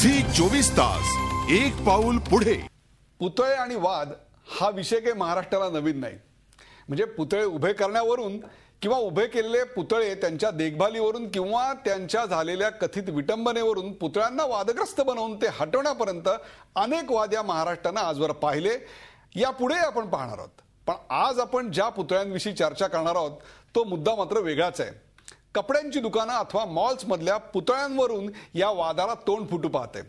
Zee 24 तास एक पाऊल पुढे. पुतळे आणि वाद हा विषय काही महाराष्ट्राला नवीन नाही. म्हणजे पुतळे उभे करण्यावरून किंवा उभे केलेले पुतळे त्यांच्या देखभालीवरून किंवा त्यांच्या झालेल्या कथित विटंबनेवरून पुतळ्यांना वादग्रस्त बनवून ते हटवण्यापर्यंत अनेक वाद या महाराष्ट्रानं आजवर पाहिले. यापुढे आपण पाहणार आहोत. पण आज आपण ज्या पुतळ्यांविषयी चर्चा करणार आहोत तो मुद्दा मात्र वेगळाच आहे. कपड्यांची दुकानं अथवा मॉल्समधल्या पुतळ्यांवरून या वादाला तोंड फुटू पाहते.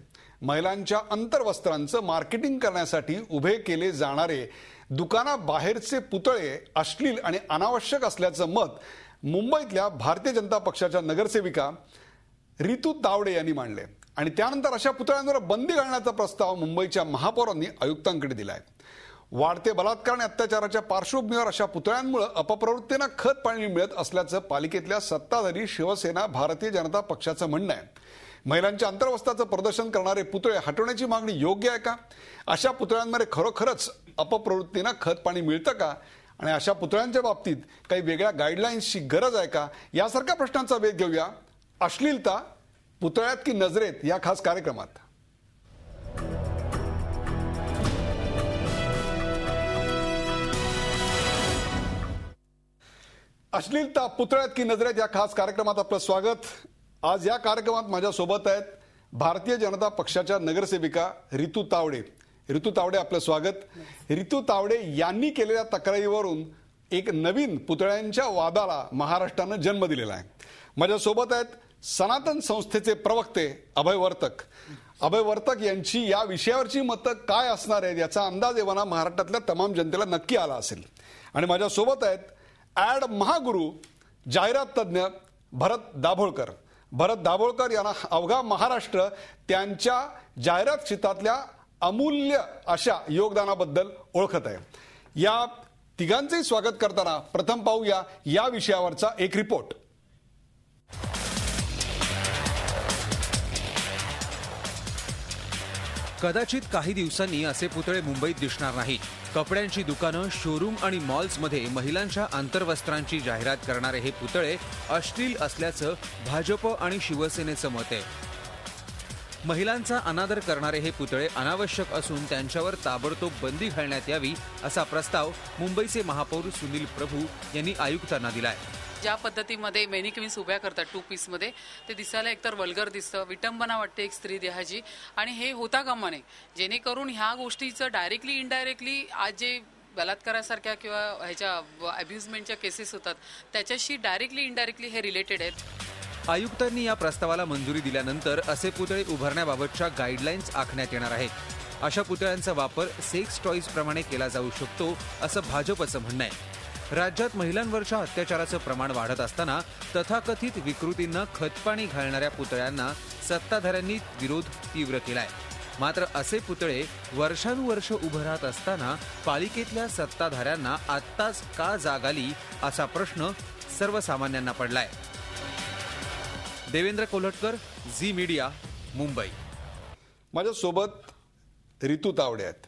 महिलांच्या अंतर्वस्त्रांचं मार्केटिंग करण्यासाठी उभे केले जाणारे दुकानाबाहेरचे पुतळे अश्लील आणि अनावश्यक असल्याचं मत मुंबईतल्या भारतीय जनता पक्षाच्या नगरसेविका रितू तावडे यांनी मांडले. आणि त्यानंतर अशा पुतळ्यांवर बंदी घालण्याचा प्रस्ताव मुंबईच्या महापौरांनी आयुक्तांकडे दिलाय. वाढते बलात्कार आणि अत्याचाराच्या पार्श्वभूमीवर अशा पुतळ्यांमुळे अपप्रवृत्तीनं खत पाणी मिळत असल्याचं पालिकेतल्या सत्ताधारी शिवसेना भारतीय जनता पक्षाचं म्हणणं आहे. महिलांच्या अंतर्वस्त्राचं प्रदर्शन करणारे पुतळे हटवण्याची मागणी योग्य आहे का? अशा पुतळ्यांमध्ये खरोखरच अपप्रवृत्तीनं खत पाणी मिळतं का? आणि अशा पुतळ्यांच्या बाबतीत काही वेगळ्या गाईडलाईन्सची गरज आहे का? यासारख्या प्रश्नांचा वेध घेऊया अश्लीलता पुतळ्यात की नजरेत या खास कार्यक्रमात. अश्लीलता पुतळ्यात की नजरेत या खास कार्यक्रमात आपलं स्वागत. आज या कार्यक्रमात माझ्या सोबत आहेत भारतीय जनता पक्षाच्या नगरसेविका रितू तावडे. रितू तावडे आपलं स्वागत. रितू तावडे यांनी केलेल्या तक्रारीवरून एक नवीन पुतळ्यांच्या वादाला महाराष्ट्रानं जन्म दिलेला आहे. माझ्या सोबत आहेत सनातन संस्थेचे प्रवक्ते अभय वर्तक. अभय वर्तक यांची या विषयावरची मतं काय असणार आहेत याचा अंदाज एव्हाना महाराष्ट्रातल्या तमाम जनतेला नक्की आला असेल. आणि माझ्या सोबत आहेत ॲड महागुरू जाहिरात तज्ज्ञ भरत दाभोळकर. भरत दाभोळकर यांना अवघा महाराष्ट्र त्यांच्या जाहिरात क्षेत्रातल्या अमूल्य अशा योगदानाबद्दल ओळखत आहे. या तिघांचंही स्वागत करताना प्रथम पाहूया या विषयावरचा एक रिपोर्ट. कदाचित काही दिवसांनी असे पुतळे मुंबईत दिसणार नाहीत. कपड्यांची दुकानं, शोरूम आणि मॉल्समध्ये महिलांच्या आंतरवस्त्रांची जाहिरात करणारे हे पुतळे अश्लील असल्याचं भाजप आणि शिवसेनेचं मत आहे. महिलांचा अनादर करणारे हे पुतळे अनावश्यक असून त्यांच्यावर ताबडतोब बंदी घालण्यात यावी असा प्रस्ताव मुंबईचे महापौर सुनील प्रभू यांनी आयुक्तांना दिलाय. ज्या पद्धतीमध्ये मेनिक्विन्स उभ्या करतात 2 पीसमध्ये ते दिसायला एकतर वल्गर दिसतं, विटंबना वाटते एक स्त्री देहाची. आणि हे होता कामा नये. जेणेकरून ह्या गोष्टीचं डायरेक्टली इनडायरेक्टली आज जे बलात्कारासारख्या किंवा ह्याच्या अब्युजमेंटच्या केसेस होतात त्याच्याशी डायरेक्टली इनडायरेक्टली हे रिलेटेड आहेत. आयुक्तांनी या प्रस्तावाला मंजुरी दिल्यानंतर असे पुतळे उभारण्याबाबतच्या गाईडलाईन्स आखण्यात येणार आहेत. अशा पुतळ्यांचा वापर सेक्स टॉईज प्रमाणे केला जाऊ शकतो असं भाजपचं म्हणणं आहे. राज्यात महिलांवरच्या अत्याचाराचं प्रमाण वाढत असताना तथाकथित विकृतींना खतपाणी घालणाऱ्या पुतळ्यांना सत्ताधाऱ्यांनी विरोध तीव्र केलाय. मात्र असे पुतळे वर्षानुवर्ष उभं राहत असताना पालिकेतल्या सत्ताधाऱ्यांना आत्ताच का जाग आली असा प्रश्न सर्वसामान्यांना पडलाय. देवेंद्र कोल्हटकर, झी मीडिया, मुंबई. माझ्या सोबत रितू तावडे आहेत.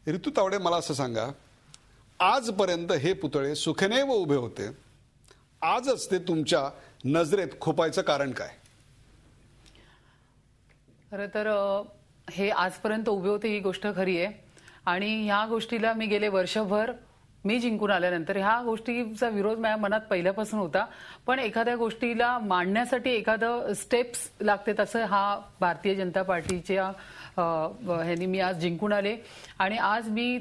रितू तावडे, मला असं सांगा, आजपर्यंत हे पुतळे सुखनेव उभे होते, आजच ते तुमच्या नजरेत खोपायचं कारण काय? खरं तर हे आजपर्यंत उभे होते ही गोष्ट खरी आहे. आणि ह्या गोष्टीला मी गेले वर्षभर मी जिंकून आल्यानंतर ह्या गोष्टीचा विरोध माझ्या मनात पहिल्यापासून होता. पण एखाद्या गोष्टीला मांडण्यासाठी एखादं स्टेप्स लागते तसं हा भारतीय जनता पार्टीच्या ह्यांनी मी आज जिंकून आले. आणि आज मी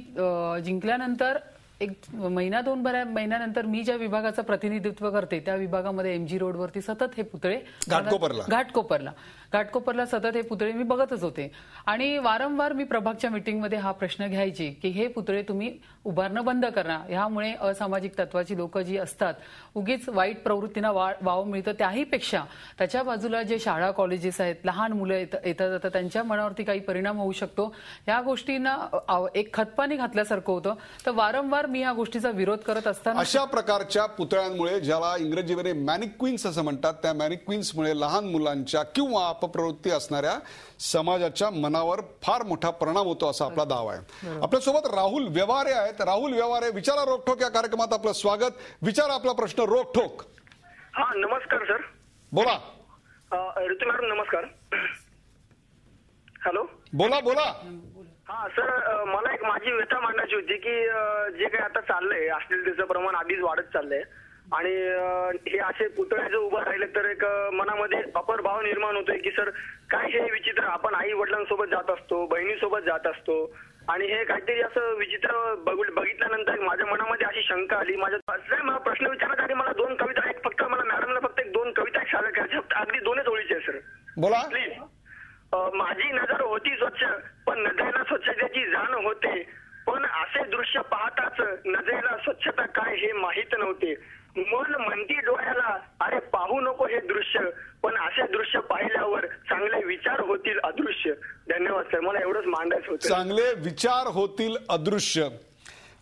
जिंकल्यानंतर एक महिना 2 महिन्यानंतर मी ज्या विभागाचं प्रतिनिधित्व करते त्या विभागामध्ये MG रोडवरती सतत हे पुतळे घाटकोपरला सतत हे पुतळे मी बघतच होते. आणि वारंवार मी प्रभागच्या मीटिंगमध्ये हा प्रश्न घ्यायची की हे पुतळे तुम्ही उभारणं बंद करा. ह्यामुळे असामाजिक तत्वाची लोक जी असतात उगीच वाईट प्रवृत्तींना वाव मिळतं. त्याहीपेक्षा त्याच्या बाजूला जे शाळा कॉलेजेस आहेत, लहान मुलं येतात जातात त्यांच्या मनावरती काही परिणाम होऊ शकतो. या गोष्टींना एक खतपाणी घातल्यासारखं होतं. तर वारंवार मी या गोष्टीचा विरोध करत असताना अशा प्रकारच्या पुतळ्यांमुळे ज्याला इंग्रजीमध्ये मॅनिक्विन्स असं म्हणतात त्या मॅनिक्विन्समुळे लहान मुलांच्या किंवा अपप्रवृत्ती असणाऱ्या समाजाच्या मनावर फार मोठा परिणाम होतो असा आपला दावा आहे. आपल्यासोबत राहुल व्यवहारे आहेत. राहुल व्यवहारे, विचारा रोकठोक या कार्यक्रमात आपलं स्वागत. विचारा आपला प्रश्न रोकठोक. हा, नमस्कार सर. बोला. ऋतू मॅडम नमस्कार. हॅलो. बोला बोला. हा सर, मला एक माझी व्यथा मांडायची होती की जे काही आता चाललंय अश्लीलतेचं प्रमाण आधीच वाढत चाललंय आणि हे असे पुतळे जर उभं राहिले तर एक मनामध्ये अपर भाव निर्माण होतोय की सर काय हे विचित्र. आपण आई वडिलांसोबत जात असतो, बहिणीसोबत जात असतो आणि हे काहीतरी असं विचित्र बघितल्यानंतर माझ्या मनामध्ये अशी शंका आली. मला प्रश्न विचारण्यात आधी मला 2 कविता फक्त मला मॅडमला फक्त 1-2 कविता सादर करायच्या, अगदी 2च ओळीचे आहे सर. बोला. प्लीज. माझी नजर होती स्वच्छ पण नजरेला स्वच्छतेची जाण होते, पण असे दृश्य पाहताच नजरेला स्वच्छता काय हे माहित नव्हते. मन म्हणती डोळ्याला अरे पाहू नको हे दृश्य, पण असे दृश्य पाहिल्यावर चांगले विचार होतील अदृश्य. धन्यवाद सर, मला एवढंच मांडायचं होतं. चांगले विचार होतील अदृश्य.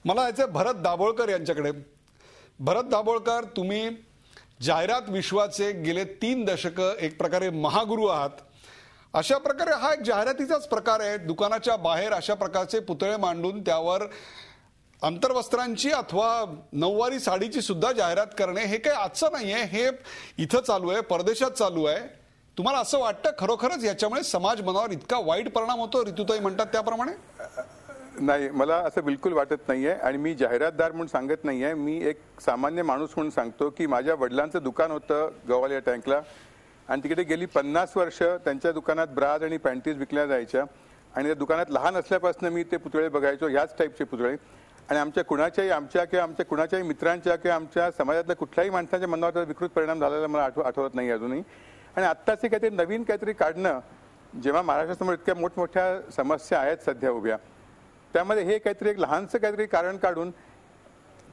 मला याचे भरत दाभोळकर यांच्याकडे. भरत दाभोळकर, तुम्ही जाहिरात विश्वाचे गेले 3 दशक एक प्रकारे महागुरू आहात. अशा प्रकारे हा एक जाहिरातीचाच प्रकार आहे. दुकानाच्या बाहेर अशा प्रकारचे पुतळे मांडून त्यावर अंतर्वस्त्रांची अथवा नऊवारी साडीची सुद्धा जाहिरात करणे हे काही आजचं नाहीये. हे इथं चालू आहे, परदेशात चालू आहे. तुम्हाला असं वाटतं खरोखरच याच्यामुळे समाज मनावर इतका वाईट परिणाम होतो, ऋतुताई म्हणतात त्याप्रमाणे? नाही, मला असं बिलकुल वाटत नाहीये आणि मी जाहिरातदार म्हणून सांगत नाहीये. मी एक सामान्य माणूस म्हणून सांगतो की माझ्या वडिलांचं दुकान होतं गवालिया टँकला आणि तिकडे गेली 50 वर्ष त्यांच्या दुकानात ब्राज आणि पॅन्टीज विकल्या जायच्या आणि त्या दुकानात लहान असल्यापासून मी ते पुतळे बघायचो, ह्याच टाईपचे पुतळे. आणि आमच्या कुणाच्याही मित्रांच्या किंवा आमच्या समाजातल्या कुठल्याही माणसाच्या मनावर त्याचा विकृत परिणाम झालेला मला आठवत नाही अजूनही. आणि आत्ताच काहीतरी नवीन काहीतरी काढणं, जेव्हा महाराष्ट्रासमोर इतक्या मोठमोठ्या समस्या आहेत सध्या उभ्या, त्यामध्ये हे काहीतरी एक लहानसं काहीतरी कारण काढून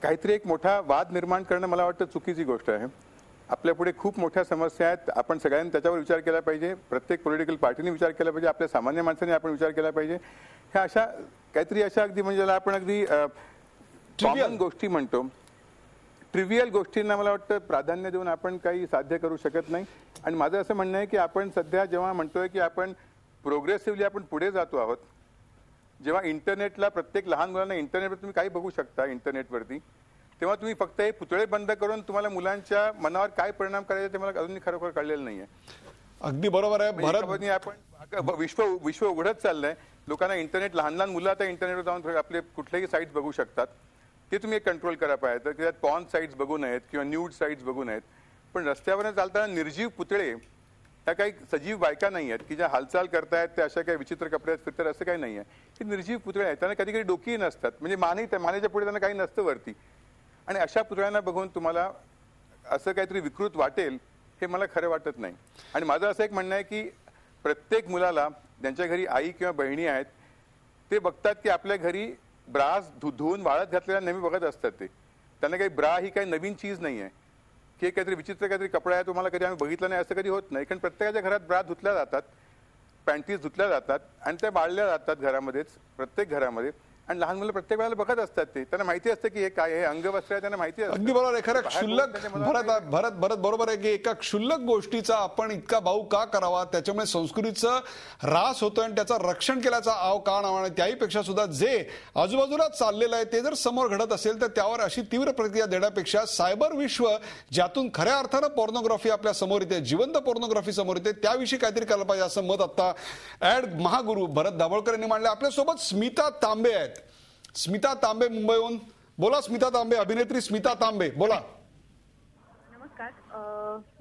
काहीतरी एक मोठा वाद निर्माण करणं मला वाटतं चुकीची गोष्ट आहे. आपल्यापुढे खूप मोठ्या समस्या आहेत, आपण सगळ्यांनी त्याच्यावर विचार केला पाहिजे. प्रत्येक पॉलिटिकल पार्टीने विचार केला पाहिजे, आपल्या सामान्य माणसाने आपण विचार केला पाहिजे. ह्या अशा काहीतरी अगदी म्हणजे आपण अगदी कॉमन गोष्टी म्हणतो, ट्रिव्हियल गोष्टींना मला वाटतं प्राधान्य देऊन आपण काही साध्य करू शकत नाही. आणि माझं असं म्हणणं आहे की आपण सध्या जेव्हा म्हणतोय की आपण प्रोग्रेसिव्हली आपण पुढे जातो आहोत, जेव्हा इंटरनेटला प्रत्येक लहान मुलांना इंटरनेटवर तुम्ही काही बघू शकता इंटरनेटवरती, तेव्हा तुम्ही फक्त हे पुतळे बंद करून तुम्हाला मुलांच्या मनावर काय परिणाम करायचे ते मला अजूनही खरोखर कळलेलं नाहीये. अगदी बरोबर आहे भरत. आपण विश्व उघडत चाललंय. लोकांना इंटरनेट, लहान लहान मुलं आता इंटरनेटवर जाऊन आपले कुठलेही साईट्स बघू शकतात. ते तुम्ही एक कंट्रोल करा पाहिजे की त्यात पॉर्न साईट्स बघू नयेत किंवा न्यूड साईट्स बघू नयेत. पण रस्त्यावर चालताना निर्जीव पुतळे, त्या काही सजीव बायका नाही आहेत की ज्या हालचाल करतायत, त्या अशा काही विचित्र कपड्यात फिरतात असं काही नाही आहे. हे निर्जीव पुतळे आहेत, त्यांना कधी कधी डोकीही नसतात, म्हणजे मानेच्या पुढे त्यांना काही नसतं वरती. आणि अशा पुतळ्यांना बघून तुम्हाला असं काहीतरी विकृत वाटेल हे मला खरं वाटत नाही. आणि माझं असं एक म्हणणं आहे की प्रत्येक मुलाला ज्यांच्या घरी आई किंवा बहिणी आहेत ते बघतात की आपल्या घरी ब्रास धुवून वाळत घातलेला नेहमी बघत असतात. त्यांना काही ब्रा ही काही नवीन चीज नाही आहे की काहीतरी विचित्र काहीतरी कपडा आहे तुम्हाला कधी आम्ही बघितलं नाही असं कधी होत नाही. कारण प्रत्येकाच्या घरात ब्रा धुतल्या जातात, पॅन्टीज धुतल्या जातात आणि त्या बाळल्या जातात घरामध्येच, प्रत्येक घरामध्ये. आणि लहान मुलं प्रत्येक वेळेला बघत असतात, ते त्यांना माहिती असतं की हे काय, हे अंगवस्त्र आहे, त्यांना माहिती असतं. अगदी बरोबर आहे. खरं क्षुल्लक भरत बरोबर आहे की एका क्षुल्लक गोष्टीचा आपण इतका भाऊ का करावा, त्याच्यामुळे संस्कृतीचं ऱ्हास होतोय आणि त्याचं रक्षण केल्याचा आव का नावाने. त्याहीपेक्षा सुद्धा जे आजूबाजूला चाललेलं आहे ते जर समोर घडत असेल तर त्यावर अशी तीव्र प्रतिक्रिया देण्यापेक्षा सायबर विश्व ज्यातून खऱ्या अर्थानं पोर्नोग्राफी आपल्या समोर येते, जिवंत पोर्नोग्राफी समोर येते, त्याविषयी काहीतरी करायला पाहिजे असं मत आता ऍड महागुरू भरत दाभोळकर यांनी मांडलं. आपल्यासोबत स्मिता तांबे आहेत. स्मिता तांबे मुंबईहून. बोला स्मिता तांबे, अभिनेत्री स्मिता तांबे, बोला. नमस्कार.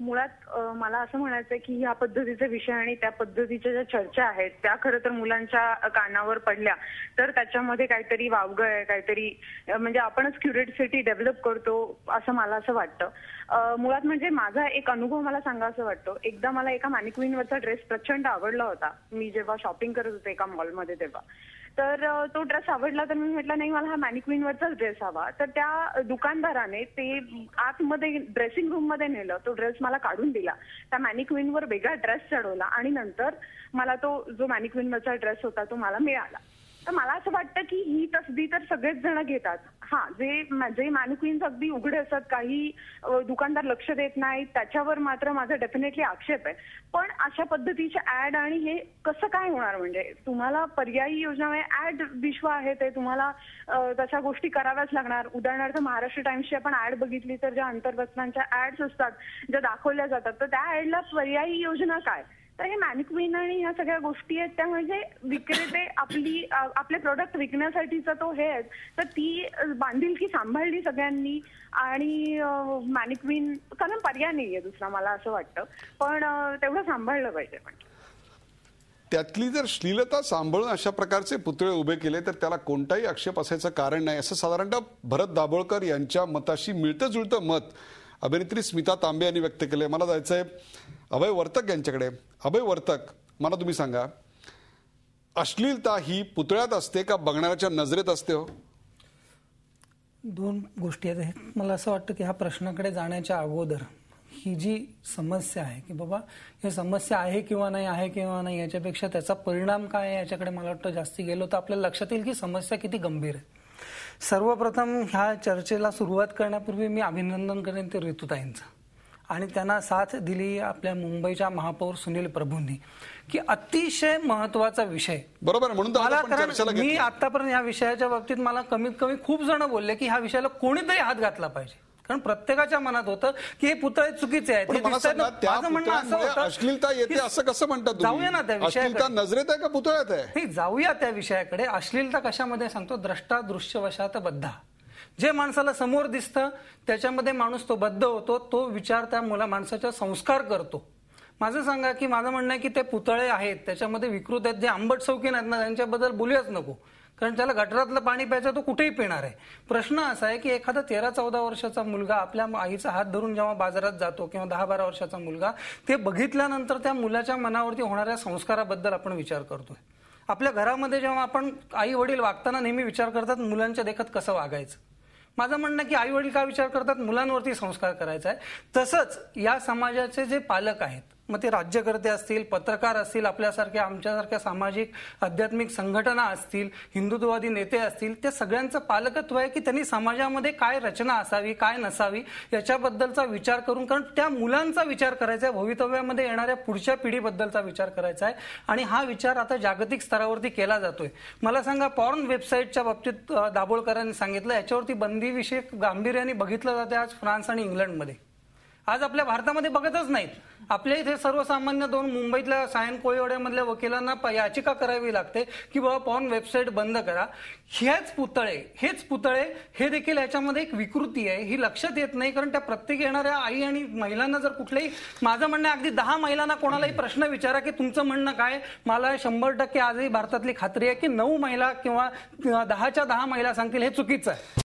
मुळात मला असं म्हणायचंय की ह्या पद्धतीचे विषय आणि त्या पद्धतीच्या ज्या चर्चा आहेत त्या खरं तर मुलांच्या कानावर पडल्या तर त्याच्यामध्ये काहीतरी वावगं आहे, काहीतरी म्हणजे आपणच क्युरिओसिटी डेव्हलप करतो असं मला असं वाटतं. मुळात म्हणजे माझा एक अनुभव मला सांगा असं वाटतं. एकदा मला एका मॅनिक्विनवरचा ड्रेस प्रचंड आवडला होता, मी जेव्हा शॉपिंग करत होते एका मॉलमध्ये तेव्हा. तर तो ड्रेस आवडला तर मी म्हटलं नाही मला हा मॅनिक्विनवरचाच ड्रेस हवा. तर त्या दुकानदाराने ते आतमध्ये ड्रेसिंग रूम मध्ये नेलं, तो ड्रेस मला काढून दिला, त्या मॅनिक्विनवर वेगळा ड्रेस चढवला आणि नंतर मला तो जो मॅनिक्विनवरचा ड्रेस होता तो मला मिळाला. तर मला असं वाटतं की ही तसदी तर सगळेच जण घेतात. हा, जे मॅनिक्विन्स अगदी उघडे असतात, काही दुकानदार लक्ष देत नाही, त्याच्यावर मात्र माझा डेफिनेटली आक्षेप आहे. पण अशा पद्धतीचे ऍड आणि हे कसं काय होणार, म्हणजे तुम्हाला पर्यायी योजना ऍड विश्व आहे ते तुम्हाला तशा गोष्टी कराव्याच लागणार. उदाहरणार्थ महाराष्ट्र टाइम्सची आपण ऍड बघितली तर ज्या अंतर्वस्त्रांच्या ऍड्स असतात ज्या दाखवल्या जातात तर त्या ऍडला पर्यायी योजना काय, तर हे मॅनिक्विन आणि ह्या सगळ्या गोष्टी आहेत त्या म्हणजे विक्रेते आपले प्रोडक्ट विकण्यासाठीचा तो हे आहे, तर ती बांधिलकी सांभाळली सगळ्यांनी आणि मॅनिक्विन कारण पर्याय नाहीये दुसरा मला असं वाटतं, पण तेवढं सांभाळलं पाहिजे. पण त्यातली जर श्लीलता सांभाळून अशा प्रकारचे पुतळे उभे केले तर त्याला कोणताही आक्षेप असायचं कारण नाही, असं साधारणतः भरत दाभोळकर यांच्या मताशी मिळतं जुळतं मत अभिनेत्री स्मिता तांबे यांनी व्यक्त केलंय. मला जायचंय अभय वर्तक यांच्याकडे. अभय वर्तक, मला तुम्ही सांगा, अश्लीलता ही पुतळ्यात असते का बघणाऱ्याच्या नजरेत असते? हो, दोन गोष्टी आहेत. मला असं वाटतं की ह्या प्रश्नाकडे जाण्याच्या अगोदर ही जी समस्या आहे की बाबा ही समस्या आहे किंवा नाही याच्यापेक्षा त्याचा परिणाम काय आहे याच्याकडे मला वाटतं जास्ती गेलो तर आपल्याला लक्षात येईल की समस्या किती गंभीर आहे. सर्वप्रथम ह्या चर्चेला सुरुवात करण्यापूर्वी मी अभिनंदन करेन ते ऋतुताईंचं आणि त्यांना साथ दिली आपल्या मुंबईच्या महापौर सुनील प्रभूंनी की अतिशय महत्वाचा विषय. बरोबर, म्हणून मला कारण मी आतापर्यंत या विषयाच्या बाबतीत मला कमीत कमी खूप जण बोलले की ह्या विषयाला कोणीतरी हात घातला पाहिजे, कारण प्रत्येकाच्या मनात होतं की हे पुतळे चुकीचे आहेत. माझं म्हणणं असं होतं अश्लीलता येते असं कसं म्हणतात? जाऊया ना त्या विषयाकडे. नजरेत आहे का पुतळ्यात आहे? जाऊया त्या विषयाकडे. अश्लीलता कशामध्ये सांगतो? द्रष्टा दृश्यवशात बद्धा. जे माणसाला समोर दिसतं त्याच्यामध्ये माणूस तो बद्ध होतो, तो विचार त्या माणसाच्या संस्कार करतो. माझं सांगा की माझं म्हणणं आहे की ते पुतळे आहेत त्याच्यामध्ये विकृत आहेत, जे आंबट शौकीन आहेत ना त्यांच्याबद्दल बोलूयाच नको, कारण त्याला गटरातलं पाणी प्यायचं तो कुठेही पिणार आहे. प्रश्न असा आहे की एखादा 13-14 वर्षाचा मुलगा आपल्या आईचा हात धरून जेव्हा बाजारात जातो किंवा 10-12 वर्षाचा मुलगा, ते बघितल्यानंतर त्या मुलाच्या मनावरती होणाऱ्या संस्काराबद्दल आपण विचार करतोय. आपल्या घरामध्ये जेव्हा आपण आई वडील वागताना नेहमी विचार करतात मुलांच्या देखत कसं वागायचं. माझं म्हणणं की आई वडील काय विचार करतात? मुलांवरती संस्कार करायचा आहे. तसंच या समाजाचे जे पालक आहेत, मग ते राज्यकर्ते असतील, पत्रकार असतील, आपल्यासारख्या आमच्यासारख्या सामाजिक आध्यात्मिक संघटना असतील, हिंदुत्ववादी नेते असतील, त्या सगळ्यांचं पालकत्व आहे की त्यांनी समाजामध्ये काय रचना असावी काय नसावी याच्याबद्दलचा विचार करून, कारण त्या मुलांचा विचार करायचा आहे, भवितव्यामध्ये येणाऱ्या पुढच्या पिढीबद्दलचा विचार करायचा आहे आणि हा विचार आता जागतिक स्तरावरती केला जातोय. मला सांगा, पॉर्न वेबसाईटच्या बाबतीत दाभोळकरांनी सांगितलं याच्यावरती बंदीविषयक गांभीर्याने बघितलं जाते आज फ्रान्स आणि इंग्लंडमध्ये. आज आपल्या भारतामध्ये बघतच नाहीत. आपल्या इथे सर्वसामान्य 2 मुंबईतल्या सायन कोळीवाड्यामधल्या वकिलांना याचिका करावी लागते की बाबा पॉर्न वेबसाईट बंद करा. हेच पुतळे हे देखील याच्यामध्ये एक विकृती आहे, ही लक्षात येत नाही. कारण त्या प्रत्येक येणाऱ्या आई आणि महिलांना जर कुठल्याही, माझं म्हणणं अगदी 10 महिलांना कोणालाही प्रश्न विचारा की तुमचं म्हणणं काय, मला 100% आजही भारतातली खात्री आहे की 9 महिला किंवा 10च्या 10 महिला सांगतील हे चुकीचं आहे.